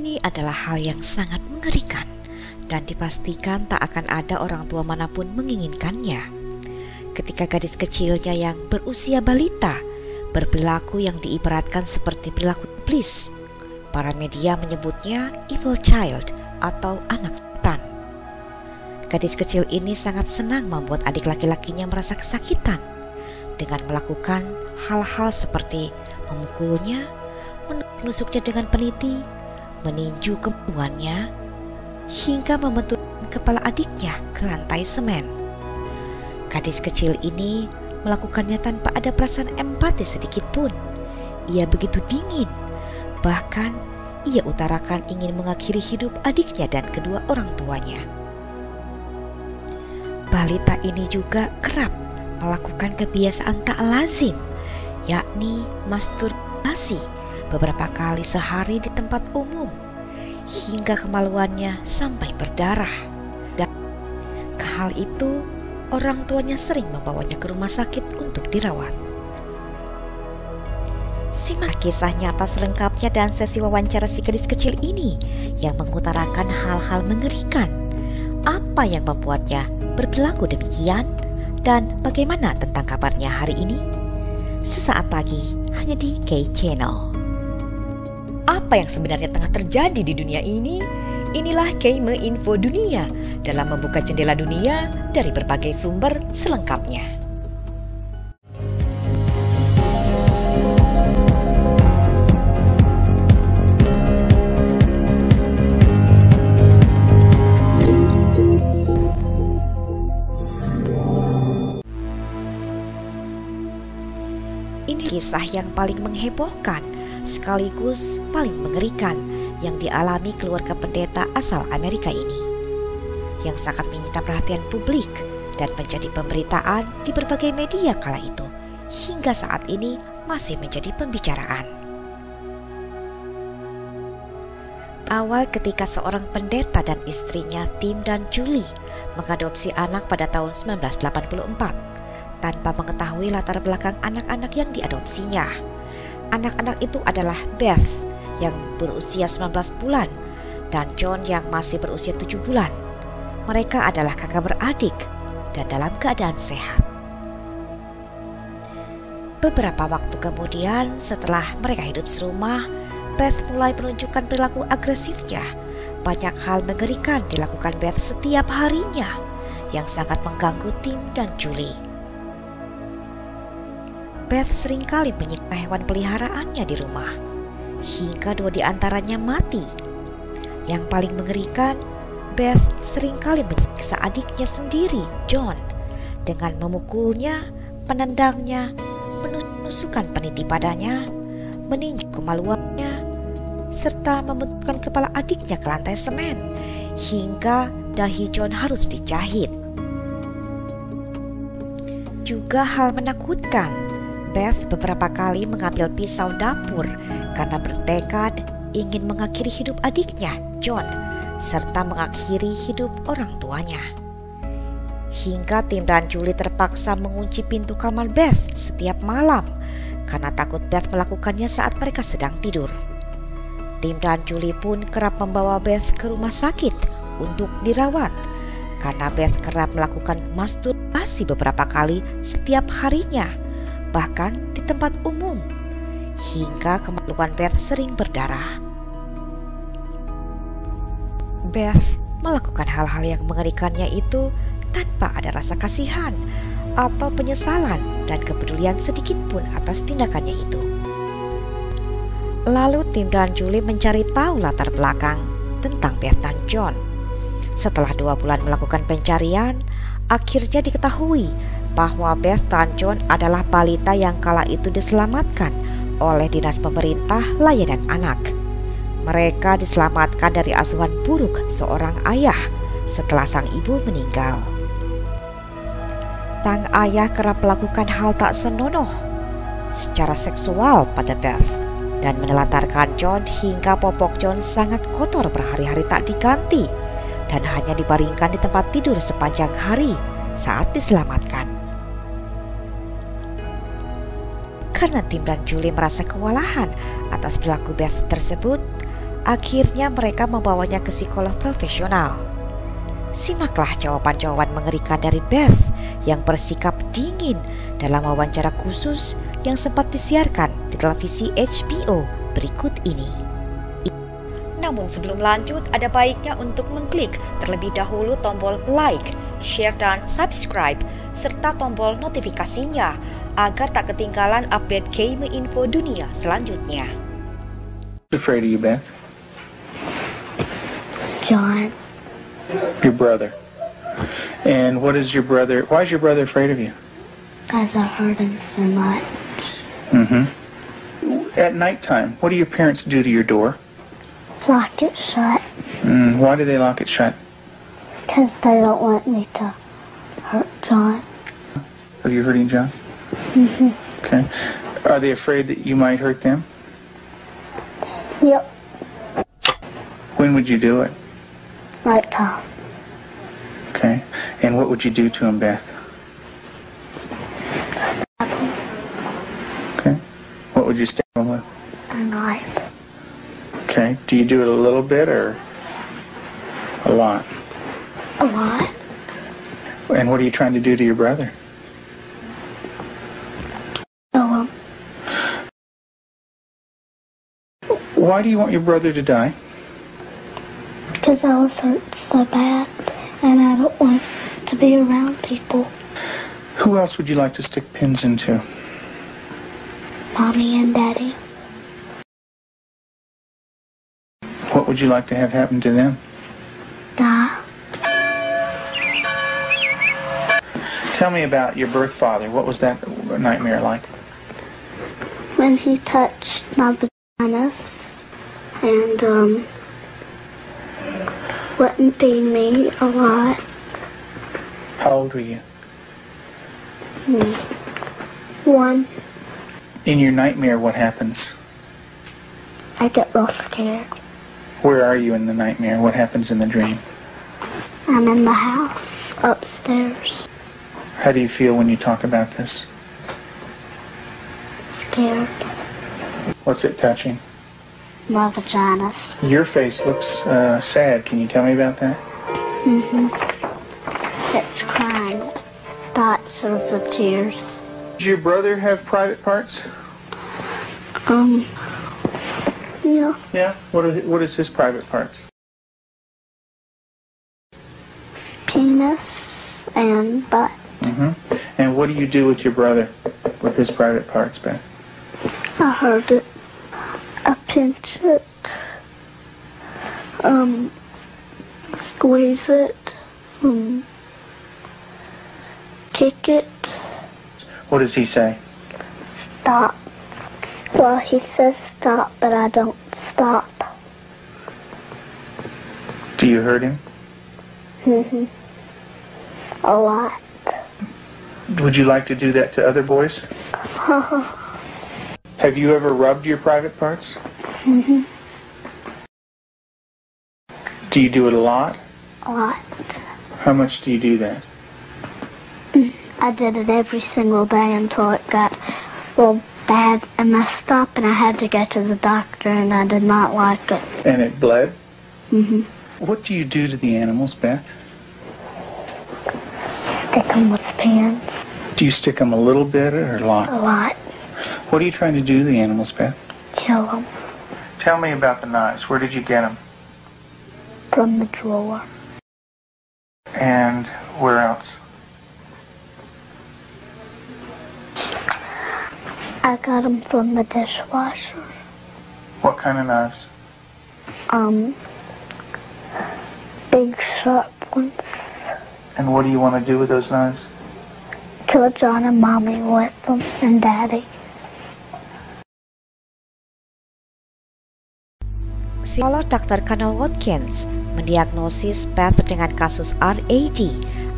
Ini adalah hal yang sangat mengerikan dan dipastikan tak akan ada orang tua manapun menginginkannya. Ketika gadis kecilnya yang berusia balita berperilaku yang diibaratkan seperti perilaku iblis, para media menyebutnya evil child atau anak setan. Gadis kecil ini sangat senang membuat adik laki-lakinya merasa kesakitan dengan melakukan hal-hal seperti memukulnya, menusuknya dengan peniti, meninju kemaluannya, hingga membenturkan kepala adiknya ke lantai semen. Gadis kecil ini melakukannya tanpa ada perasaan empati sedikit pun. Ia begitu dingin, bahkan ia utarakan ingin mengakhiri hidup adiknya dan kedua orang tuanya. Balita ini juga kerap melakukan kebiasaan tak lazim, yakni masturbasi beberapa kali sehari di tempat umum, hingga kemaluannya sampai berdarah. Dan ke hal itu, orang tuanya sering membawanya ke rumah sakit untuk dirawat. Simak kisah nyata selengkapnya dan sesi wawancara si gadis kecil ini yang mengutarakan hal-hal mengerikan. Apa yang membuatnya berperilaku demikian dan bagaimana tentang kabarnya hari ini? Sesaat lagi hanya di K-Channel. Apa yang sebenarnya tengah terjadi di dunia ini? Inilah K-Me Info Dunia dalam membuka jendela dunia dari berbagai sumber selengkapnya. Ini kisah yang paling menghebohkan sekaligus paling mengerikan yang dialami keluarga pendeta asal Amerika ini, yang sangat menyita perhatian publik dan menjadi pemberitaan di berbagai media kala itu, hingga saat ini masih menjadi pembicaraan. Awal ketika seorang pendeta dan istrinya Tim dan Julie mengadopsi anak pada tahun 1984 tanpa mengetahui latar belakang anak-anak yang diadopsinya. Anak-anak itu adalah Beth yang berusia 19 bulan dan John yang masih berusia 7 bulan. Mereka adalah kakak beradik dan dalam keadaan sehat. Beberapa waktu kemudian setelah mereka hidup serumah, Beth mulai menunjukkan perilaku agresifnya. Banyak hal mengerikan dilakukan Beth setiap harinya yang sangat mengganggu Tim dan Julie. Beth seringkali menyiksa hewan peliharaannya di rumah, hingga 2 di antaranya mati. Yang paling mengerikan, Beth seringkali menyiksa adiknya sendiri, John, dengan memukulnya, menendangnya, menusukkan peniti padanya, meninju kemaluannya, serta membenturkan kepala adiknya ke lantai semen, hingga dahi John harus dijahit. Juga hal menakutkan, Beth beberapa kali mengambil pisau dapur karena bertekad ingin mengakhiri hidup adiknya, John, serta mengakhiri hidup orang tuanya. Hingga Tim dan Julie terpaksa mengunci pintu kamar Beth setiap malam karena takut Beth melakukannya saat mereka sedang tidur. Tim dan Julie pun kerap membawa Beth ke rumah sakit untuk dirawat karena Beth kerap melakukan masturbasi beberapa kali setiap harinya, bahkan di tempat umum, hingga kemaluan Beth sering berdarah. Beth melakukan hal-hal yang mengerikannya itu tanpa ada rasa kasihan atau penyesalan dan kepedulian sedikit pun atas tindakannya itu. Lalu Tim dan Julie mencari tahu latar belakang tentang Beth dan John. Setelah 2 bulan melakukan pencarian, akhirnya diketahui bahwa Beth dan John adalah balita yang kala itu diselamatkan oleh Dinas Pemerintah Layanan Anak. Mereka diselamatkan dari asuhan buruk seorang ayah setelah sang ibu meninggal. Sang ayah kerap melakukan hal tak senonoh secara seksual pada Beth dan menelantarkan John hingga popok John sangat kotor berhari-hari tak diganti dan hanya dibaringkan di tempat tidur sepanjang hari saat diselamatkan. Karena Tim dan Julie merasa kewalahan atas perilaku Beth tersebut, Akhirnya mereka membawanya ke psikolog profesional. Simaklah jawaban-jawaban mengerikan dari Beth yang bersikap dingin dalam wawancara khusus yang sempat disiarkan di televisi HBO berikut ini. Namun sebelum lanjut, ada baiknya untuk mengklik terlebih dahulu tombol like, share dan subscribe, serta tombol notifikasinya agar tak ketinggalan update game info dunia selanjutnya. Afraid of you, Beth? John. Your brother. And why is your brother afraid of you? Because I hurt him so much. Mm-hmm. At nighttime, what do your parents do to your door? Lock it shut. Why do they lock it shut? Because they don't want me to hurt John. Are you hurting John? Mm-hmm. Okay. Are they afraid that you might hurt them? Yep. When would you do it? Nighttime. Okay. And what would you do to him, Beth? Okay. What would you stab him with? A knife. Okay. Do you do it a little bit or a lot? A lot. And what are you trying to do to your brother? Kill him. Why do you want your brother to die? Because I was hurt so bad, and I don't want to be around people. Who else would you like to stick pins into? Mommy and Daddy. What would you like to have happen to them? Die. Tell me about your birth father. What was that nightmare like? When he touched my vaginas and wouldn't feed me a lot. How old were you? 1. In your nightmare, what happens? I get real scared. Where are you in the nightmare? What happens in the dream? I'm in the house upstairs. How do you feel when you talk about this? Scared. What's it touching? My vaginas. Your face looks sad. Can you tell me about that? It's crying. Dots of the tears. Does your brother have private parts? Yeah. Yeah? What is his private parts? Penis and butt. And what do you do with your brother with his private parts, Beth? I heard it. I pinch it. Squeeze it. Kick it. What does he say? Stop. Well, he says stop, but I don't stop. Do you hurt him? A lot. Would you like to do that to other boys? Have you ever rubbed your private parts? Do you do it a lot? A lot. How much do you do that? I did it every single day until it got real bad and messed up, and I had to go to the doctor, and I did not like it. And it bled? What do you do to the animals, Beth? Stick them with pins. Do you stick them a little bit or a lot? A lot. What are you trying to do to the animals, Beth? Kill them. Tell me about the knives. Where did you get them? From the drawer. And where else? I got them from the dishwasher. What kind of knives? Big sharp ones. And what do you want to do with those knives? Kill John and Mommy with them, and Daddy. Psikolog Dr. Connell Watkins mendiagnosis Beth dengan kasus RAD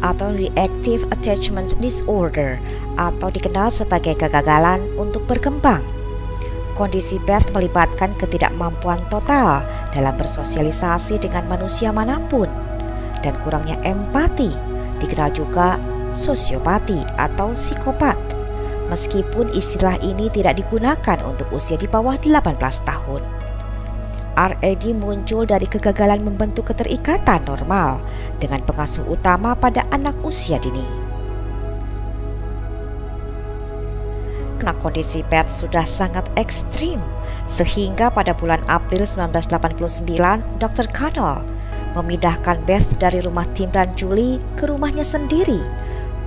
atau Reactive Attachment Disorder atau dikenal sebagai kegagalan untuk berkembang. Kondisi Beth melibatkan ketidakmampuan total dalam bersosialisasi dengan manusia manapun dan kurangnya empati, dikenal juga sosiopati atau psikopat. Meskipun istilah ini tidak digunakan untuk usia di bawah 18 tahun. RAD muncul dari kegagalan membentuk keterikatan normal dengan pengasuh utama pada anak usia dini. Karena kondisi Beth sudah sangat ekstrim, sehingga pada bulan April 1989, Dr. Connell memindahkan Beth dari rumah Tim dan Julie ke rumahnya sendiri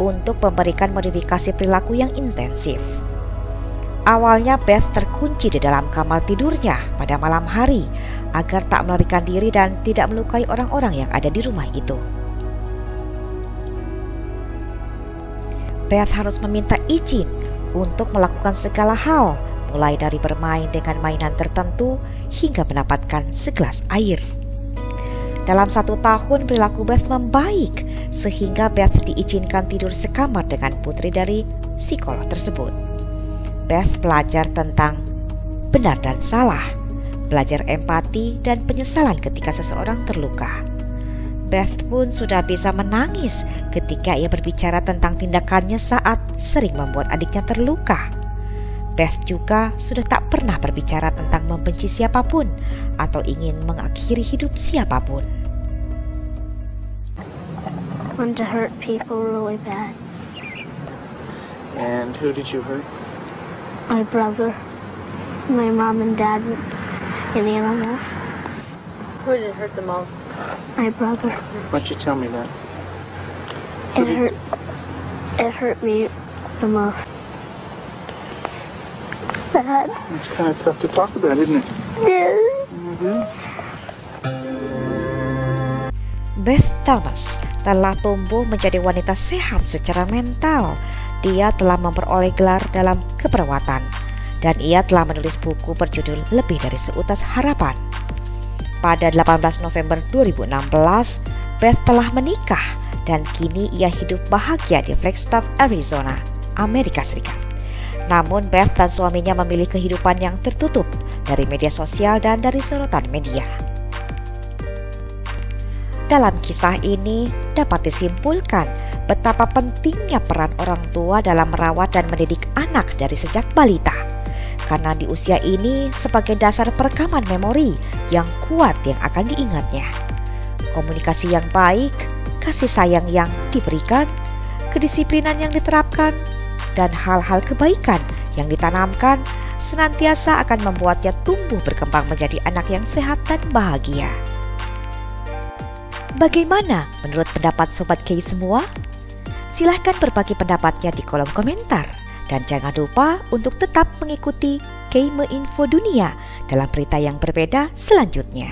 untuk memberikan modifikasi perilaku yang intensif. Awalnya Beth terkunci di dalam kamar tidurnya pada malam hari agar tak melarikan diri dan tidak melukai orang-orang yang ada di rumah itu. Beth harus meminta izin untuk melakukan segala hal, mulai dari bermain dengan mainan tertentu hingga mendapatkan segelas air. Dalam 1 tahun perilaku Beth membaik, sehingga Beth diizinkan tidur sekamar dengan putri dari psikolog tersebut. Beth belajar tentang benar dan salah, belajar empati dan penyesalan ketika seseorang terluka. Beth pun sudah bisa menangis ketika ia berbicara tentang tindakannya saat sering membuat adiknya terluka. Beth juga sudah tak pernah berbicara tentang membenci siapapun atau ingin mengakhiri hidup siapapun. Want to hurt people really bad. And who did you hurt? My brother, my mom and dad, and animals. Who did it hurt the most? My brother. Why don't you tell me that? It hurt me the most. Bad. It's kind of tough to talk about, isn't it? Yes. Beth Thomas telah tumbuh menjadi wanita sehat secara mental. Dia telah memperoleh gelar dalam keperawatan dan ia telah menulis buku berjudul Lebih dari Seutas Harapan. Pada 18 November 2016, Beth telah menikah dan kini ia hidup bahagia di Flagstaff, Arizona, Amerika Serikat. Namun Beth dan suaminya memilih kehidupan yang tertutup dari media sosial dan dari sorotan media. Dalam kisah ini dapat disimpulkan betapa pentingnya peran orang tua dalam merawat dan mendidik anak dari sejak balita. Karena di usia ini sebagai dasar perekaman memori yang kuat yang akan diingatnya. Komunikasi yang baik, kasih sayang yang diberikan, kedisiplinan yang diterapkan, dan hal-hal kebaikan yang ditanamkan senantiasa akan membuatnya tumbuh berkembang menjadi anak yang sehat dan bahagia. Bagaimana menurut pendapat Sobat Kay semua? Silahkan berbagi pendapatnya di kolom komentar. Dan jangan lupa untuk tetap mengikuti Kay Info Dunia dalam berita yang berbeda selanjutnya.